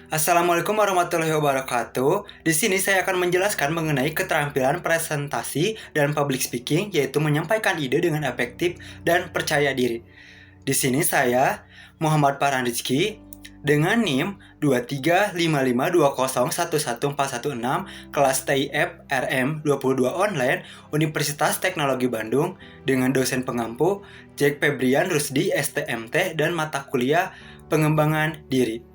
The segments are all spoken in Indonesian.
Assalamualaikum warahmatullahi wabarakatuh. Di sini saya akan menjelaskan mengenai keterampilan presentasi dan public speaking, yaitu menyampaikan ide dengan efektif dan percaya diri. Di sini saya, Muhammad Farhan Rizky, dengan NIM 23552011416 kelas TIF RM22 online Universitas Teknologi Bandung dengan dosen pengampu Jack Febrian Rusdi STMT dan mata kuliah pengembangan diri.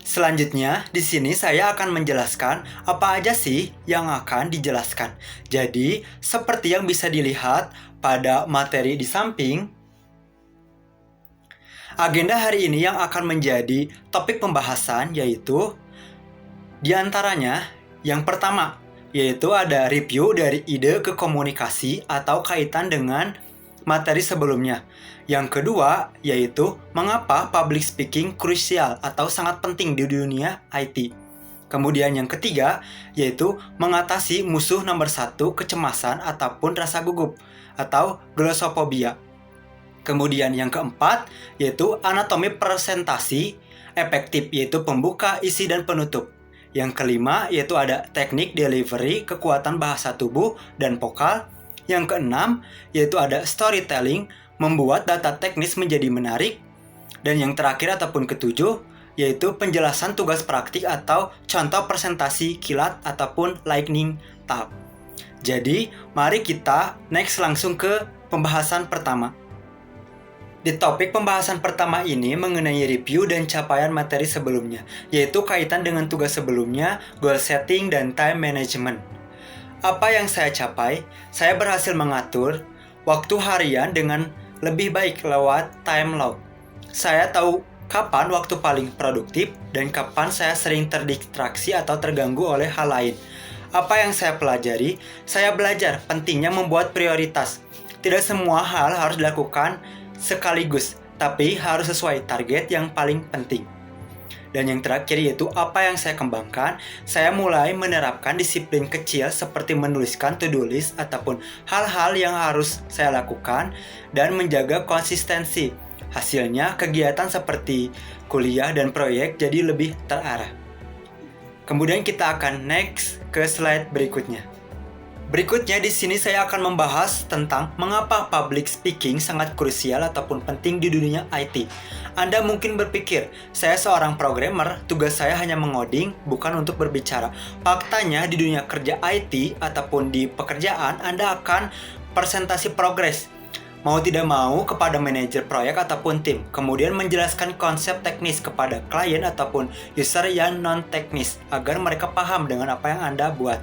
Selanjutnya, di sini saya akan menjelaskan apa aja sih yang akan dijelaskan. Jadi, seperti yang bisa dilihat pada materi di samping, agenda hari ini yang akan menjadi topik pembahasan yaitu di antaranya yang pertama, yaitu ada review dari ide ke komunikasi atau kaitan dengan materi sebelumnya. Yang kedua, yaitu mengapa public speaking krusial atau sangat penting di dunia IT. Kemudian yang ketiga, yaitu mengatasi musuh nomor satu kecemasan ataupun rasa gugup atau glossophobia. Kemudian yang keempat, yaitu anatomi presentasi efektif, yaitu pembuka, isi, dan penutup. Yang kelima, yaitu ada teknik delivery, kekuatan bahasa tubuh, dan vokal. Yang keenam, yaitu ada storytelling, membuat data teknis menjadi menarik. Dan yang terakhir ataupun ketujuh, yaitu penjelasan tugas praktik atau contoh presentasi kilat ataupun lightning talk. Jadi, mari kita next langsung ke pembahasan pertama. Di topik pembahasan pertama ini mengenai review dan capaian materi sebelumnya, yaitu kaitan dengan tugas sebelumnya, goal setting, dan time management. Apa yang saya capai? Saya berhasil mengatur waktu harian dengan lebih baik lewat time log. Saya tahu kapan waktu paling produktif dan kapan saya sering terdistraksi atau terganggu oleh hal lain. Apa yang saya pelajari? Saya belajar pentingnya membuat prioritas. Tidak semua hal harus dilakukan sekaligus, tapi harus sesuai target yang paling penting. Dan yang terakhir yaitu apa yang saya kembangkan, saya mulai menerapkan disiplin kecil seperti menuliskan to-do list ataupun hal-hal yang harus saya lakukan dan menjaga konsistensi. Hasilnya kegiatan seperti kuliah dan proyek jadi lebih terarah. Kemudian kita akan next ke slide berikutnya. Berikutnya di sini saya akan membahas tentang mengapa public speaking sangat krusial ataupun penting di dunia IT. Anda mungkin berpikir, saya seorang programmer, tugas saya hanya mengoding, bukan untuk berbicara. Faktanya di dunia kerja IT ataupun di pekerjaan, Anda akan presentasi progres. Mau tidak mau kepada manajer proyek ataupun tim, kemudian menjelaskan konsep teknis kepada klien ataupun user yang non-teknis agar mereka paham dengan apa yang Anda buat.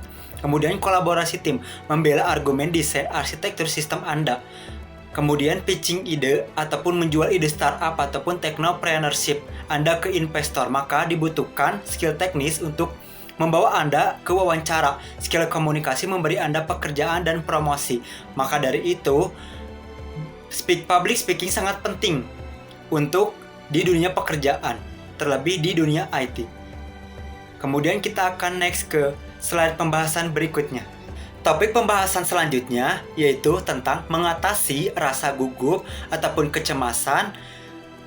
Kemudian kolaborasi tim, membela argumen desain arsitektur sistem Anda. Kemudian pitching ide ataupun menjual ide startup ataupun technopreneurship Anda ke investor, maka dibutuhkan skill teknis untuk membawa Anda ke wawancara. Skill komunikasi memberi Anda pekerjaan dan promosi. Maka dari itu, public speaking sangat penting untuk di dunia pekerjaan, terlebih di dunia IT. Kemudian kita akan next ke slide pembahasan berikutnya. Topik pembahasan selanjutnya yaitu tentang mengatasi rasa gugup ataupun kecemasan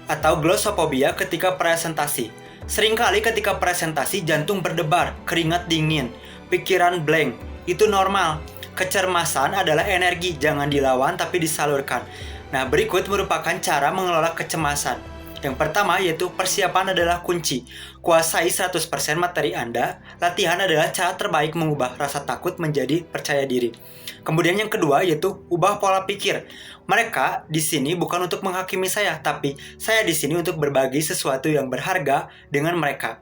atau glossophobia ketika presentasi. Seringkali ketika presentasi jantung berdebar, keringat dingin, pikiran blank. Itu normal. Kecemasan adalah energi, jangan dilawan tapi disalurkan. Nah, berikut merupakan cara mengelola kecemasan. Yang pertama yaitu persiapan adalah kunci. Kuasai 100% materi Anda. Latihan adalah cara terbaik mengubah rasa takut menjadi percaya diri. Kemudian yang kedua yaitu ubah pola pikir. Mereka di sini bukan untuk menghakimi saya, tapi saya di sini untuk berbagi sesuatu yang berharga dengan mereka.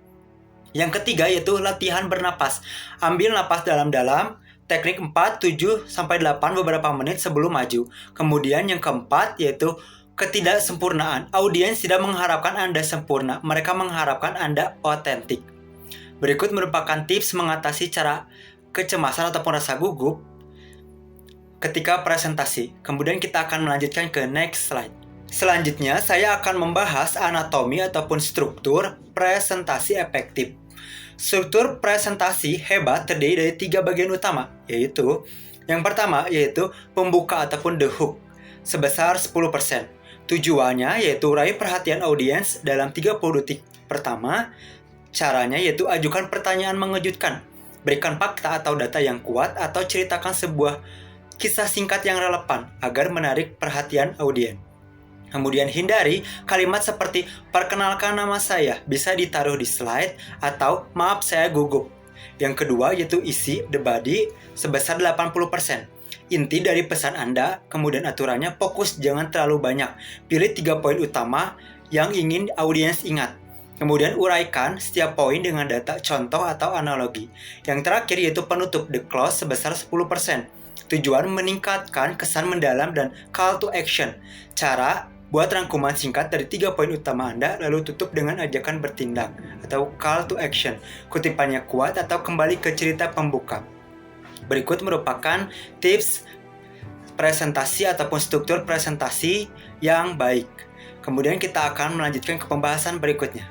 Yang ketiga yaitu latihan bernapas. Ambil napas dalam-dalam. Teknik 4, 7, sampai 8 beberapa menit sebelum maju. Kemudian yang keempat yaitu ketidaksempurnaan. Audiens tidak mengharapkan Anda sempurna, mereka mengharapkan Anda otentik. Berikut merupakan tips mengatasi cara kecemasan ataupun rasa gugup ketika presentasi. Kemudian kita akan melanjutkan ke next slide. Selanjutnya, saya akan membahas anatomi ataupun struktur presentasi efektif. Struktur presentasi hebat terdiri dari 3 bagian utama, yaitu yang pertama yaitu pembuka ataupun the hook sebesar 10%. Tujuannya yaitu raih perhatian audiens dalam 30 detik pertama. Caranya yaitu ajukan pertanyaan mengejutkan, berikan fakta atau data yang kuat, atau ceritakan sebuah kisah singkat yang relevan agar menarik perhatian audiens. Kemudian hindari kalimat seperti "perkenalkan nama saya", bisa ditaruh di slide, atau "maaf saya gugup". Yang kedua yaitu isi the body sebesar 80%. Inti dari pesan Anda, kemudian aturannya fokus jangan terlalu banyak. Pilih 3 poin utama yang ingin audiens ingat. Kemudian uraikan setiap poin dengan data, contoh, atau analogi. Yang terakhir yaitu penutup the close sebesar 10%. Tujuan meningkatkan kesan mendalam dan call to action. Cara buat rangkuman singkat dari 3 poin utama Anda, lalu tutup dengan ajakan bertindak atau call to action. Kutipannya kuat atau kembali ke cerita pembuka. Berikut merupakan tips presentasi ataupun struktur presentasi yang baik. Kemudian kita akan melanjutkan ke pembahasan berikutnya.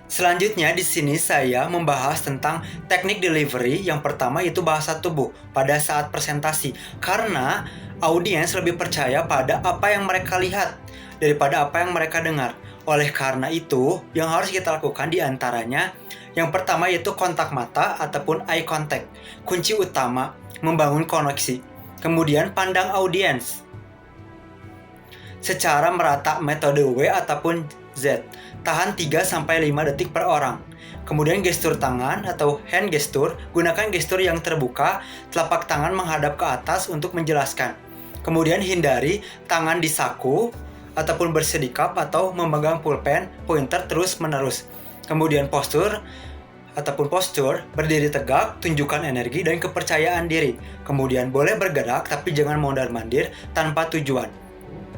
Selanjutnya di sini saya membahas tentang teknik delivery. Yang pertama itu bahasa tubuh pada saat presentasi, karena audiens lebih percaya pada apa yang mereka lihat daripada apa yang mereka dengar. Oleh karena itu, yang harus kita lakukan diantaranya, yang pertama yaitu kontak mata ataupun eye contact. Kunci utama membangun koneksi. Kemudian pandang audiens secara merata, metode W ataupun Z. Tahan 3-5 detik per orang. Kemudian gestur tangan atau hand gesture, gunakan gestur yang terbuka, telapak tangan menghadap ke atas untuk menjelaskan. Kemudian hindari tangan di saku ataupun bersedikap atau memegang pulpen, pointer terus-menerus. Kemudian postur, berdiri tegak, tunjukkan energi dan kepercayaan diri. Kemudian boleh bergerak tapi jangan mondar-mandir tanpa tujuan.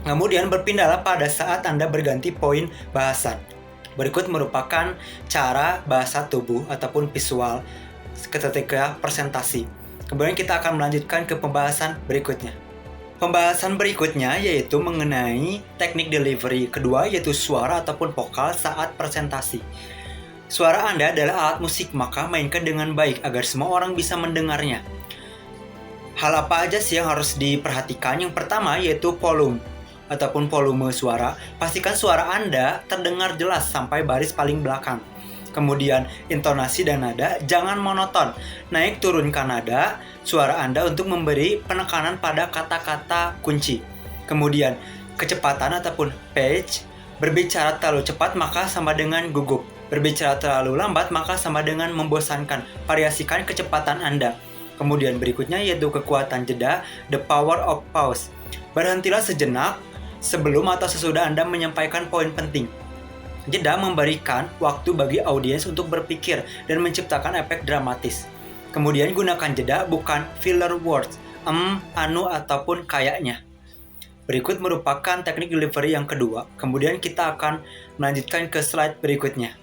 Kemudian berpindahlah pada saat Anda berganti poin bahasan. Berikut merupakan cara bahasa tubuh ataupun visual ketika presentasi. Kemudian kita akan melanjutkan ke pembahasan berikutnya. Pembahasan berikutnya yaitu mengenai teknik delivery. Kedua yaitu suara ataupun vokal saat presentasi. Suara Anda adalah alat musik, maka mainkan dengan baik agar semua orang bisa mendengarnya. Hal apa aja sih yang harus diperhatikan? Yang pertama yaitu volume ataupun volume suara. Pastikan suara Anda terdengar jelas sampai baris paling belakang. Kemudian intonasi dan nada jangan monoton. Naik turunkan nada suara Anda untuk memberi penekanan pada kata-kata kunci. Kemudian kecepatan ataupun pitch. Berbicara terlalu cepat maka sama dengan gugup. Berbicara terlalu lambat maka sama dengan membosankan. Variasikan kecepatan Anda. Kemudian berikutnya yaitu kekuatan jeda, the power of pause. Berhentilah sejenak sebelum atau sesudah Anda menyampaikan poin penting. Jeda memberikan waktu bagi audiens untuk berpikir dan menciptakan efek dramatis. Kemudian gunakan jeda, bukan filler words, anu ataupun kayaknya. Berikut merupakan teknik delivery yang kedua. Kemudian kita akan melanjutkan ke slide berikutnya.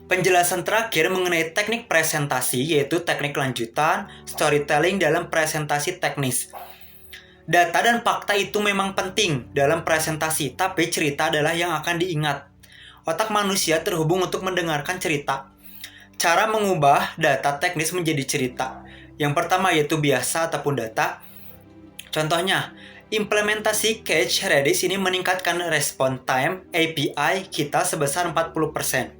Penjelasan terakhir mengenai teknik presentasi yaitu teknik lanjutan, storytelling dalam presentasi teknis. Data dan fakta itu memang penting dalam presentasi, tapi cerita adalah yang akan diingat. Otak manusia terhubung untuk mendengarkan cerita. Cara mengubah data teknis menjadi cerita. Yang pertama yaitu biasa ataupun data. Contohnya, implementasi Catch Redis ini meningkatkan respon time API kita sebesar 40%.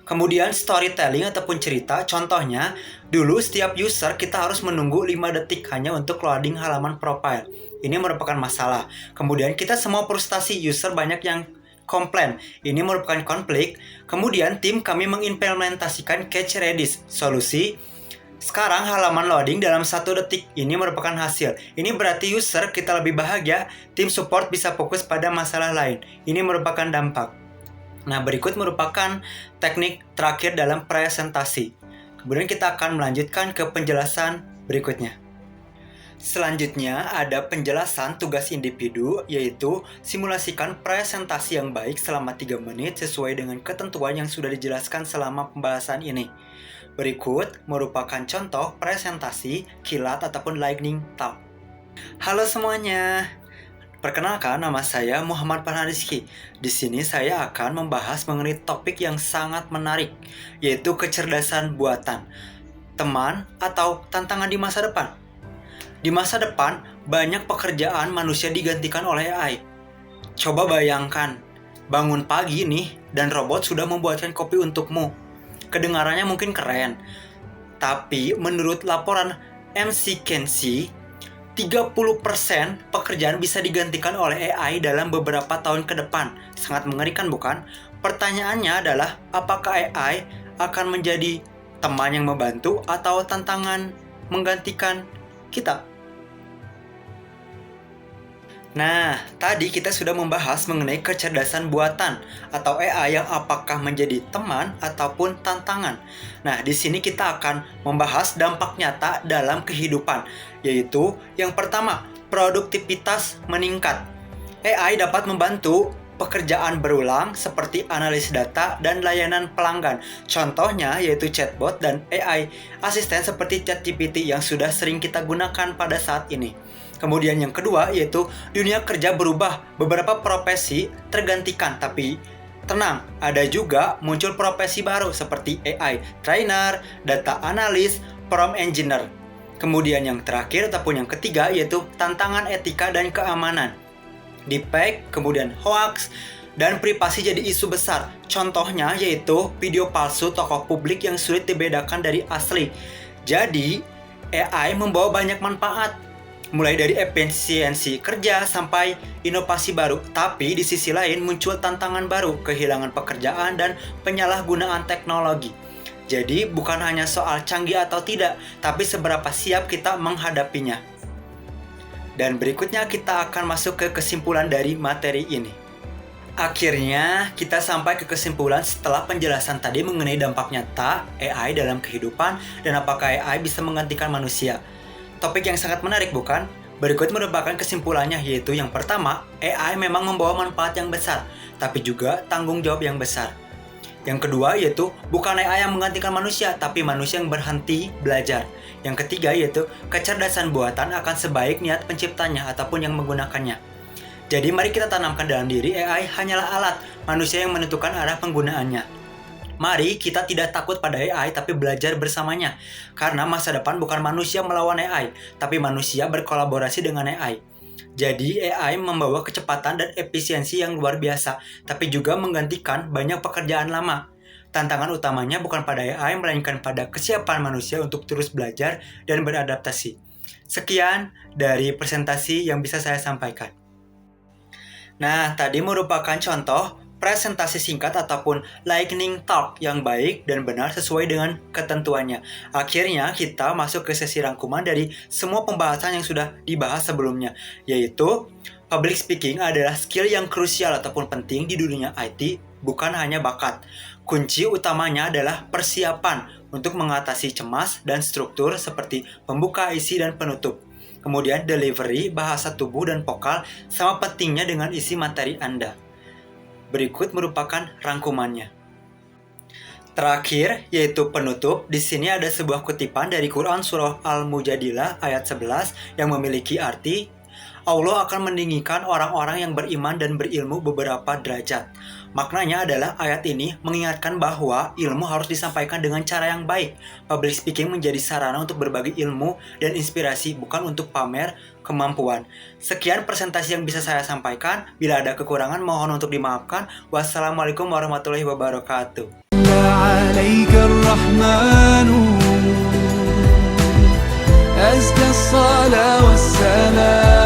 Kemudian storytelling ataupun cerita, contohnya, dulu setiap user kita harus menunggu 5 detik hanya untuk loading halaman profile. Ini merupakan masalah. Kemudian kita semua frustasi, user banyak yang komplain. Ini merupakan konflik. Kemudian tim kami mengimplementasikan Catch Redis. Solusi, sekarang halaman loading dalam 1 detik. Ini merupakan hasil. Ini berarti user kita lebih bahagia, tim support bisa fokus pada masalah lain. Ini merupakan dampak. Nah, berikut merupakan teknik terakhir dalam presentasi. Kemudian kita akan melanjutkan ke penjelasan berikutnya. Selanjutnya ada penjelasan tugas individu, yaitu simulasikan presentasi yang baik selama 3 menit sesuai dengan ketentuan yang sudah dijelaskan selama pembahasan ini. Berikut merupakan contoh presentasi kilat ataupun lightning talk. Halo semuanya. Perkenalkan, nama saya Muhammad Farhan Rizky. Di sini saya akan membahas mengenai topik yang sangat menarik, yaitu kecerdasan buatan, teman atau tantangan di masa depan. Di masa depan, banyak pekerjaan manusia digantikan oleh AI. Coba bayangkan, bangun pagi nih dan robot sudah membuatkan kopi untukmu. Kedengarannya mungkin keren, tapi menurut laporan McKinsey, 30% pekerjaan bisa digantikan oleh AI dalam beberapa tahun ke depan. Sangat mengerikan bukan? Pertanyaannya adalah, apakah AI akan menjadi teman yang membantu atau tantangan menggantikan kita? Nah, tadi kita sudah membahas mengenai kecerdasan buatan atau AI yang apakah menjadi teman ataupun tantangan. Nah, di sini kita akan membahas dampak nyata dalam kehidupan, yaitu yang pertama, produktivitas meningkat. AI dapat membantu pekerjaan berulang seperti analis data dan layanan pelanggan. Contohnya yaitu chatbot dan AI asisten seperti ChatGPT yang sudah sering kita gunakan pada saat ini. Kemudian yang kedua yaitu dunia kerja berubah, beberapa profesi tergantikan, tapi tenang, ada juga muncul profesi baru seperti AI trainer, data analis, prompt engineer. Kemudian yang terakhir ataupun yang ketiga yaitu tantangan etika dan keamanan. Deepfake, kemudian hoax, dan privasi jadi isu besar. Contohnya yaitu video palsu tokoh publik yang sulit dibedakan dari asli. Jadi, AI membawa banyak manfaat, mulai dari efisiensi kerja sampai inovasi baru. Tapi di sisi lain muncul tantangan baru, kehilangan pekerjaan dan penyalahgunaan teknologi. Jadi bukan hanya soal canggih atau tidak, tapi seberapa siap kita menghadapinya. Dan berikutnya kita akan masuk ke kesimpulan dari materi ini. Akhirnya kita sampai ke kesimpulan setelah penjelasan tadi mengenai dampak nyata AI dalam kehidupan dan apakah AI bisa menggantikan manusia. Topik yang sangat menarik bukan? Berikut merupakan kesimpulannya, yaitu yang pertama, AI memang membawa manfaat yang besar, tapi juga tanggung jawab yang besar. Yang kedua yaitu bukan AI yang menggantikan manusia, tapi manusia yang berhenti belajar. Yang ketiga yaitu kecerdasan buatan akan sebaik niat penciptanya ataupun yang menggunakannya. Jadi mari kita tanamkan dalam diri AI hanyalah alat, manusia yang menentukan arah penggunaannya. Mari kita tidak takut pada AI tapi belajar bersamanya. Karena masa depan bukan manusia melawan AI, tapi manusia berkolaborasi dengan AI. Jadi AI membawa kecepatan dan efisiensi yang luar biasa, tapi juga menggantikan banyak pekerjaan lama. Tantangan utamanya bukan pada AI, melainkan pada kesiapan manusia untuk terus belajar dan beradaptasi. Sekian dari presentasi yang bisa saya sampaikan. Nah, tadi merupakan contoh presentasi singkat ataupun lightning talk yang baik dan benar sesuai dengan ketentuannya. Akhirnya kita masuk ke sesi rangkuman dari semua pembahasan yang sudah dibahas sebelumnya, yaitu public speaking adalah skill yang krusial ataupun penting di dunia IT, bukan hanya bakat. Kunci utamanya adalah persiapan untuk mengatasi cemas dan struktur seperti pembuka, isi, dan penutup. Kemudian delivery, bahasa tubuh, dan vokal sama pentingnya dengan isi materi Anda. Berikut merupakan rangkumannya. Terakhir, yaitu penutup. Di sini ada sebuah kutipan dari Quran Surah Al-Mujadilah ayat 11 yang memiliki arti, Allah akan meninggikan orang-orang yang beriman dan berilmu beberapa derajat. Maknanya adalah ayat ini mengingatkan bahwa ilmu harus disampaikan dengan cara yang baik. Public speaking menjadi sarana untuk berbagi ilmu dan inspirasi, bukan untuk pamer kemampuan. Sekian presentasi yang bisa saya sampaikan. Bila ada kekurangan mohon untuk dimaafkan. Wassalamualaikum warahmatullahi wabarakatuh. أزكى الصلاة والسلام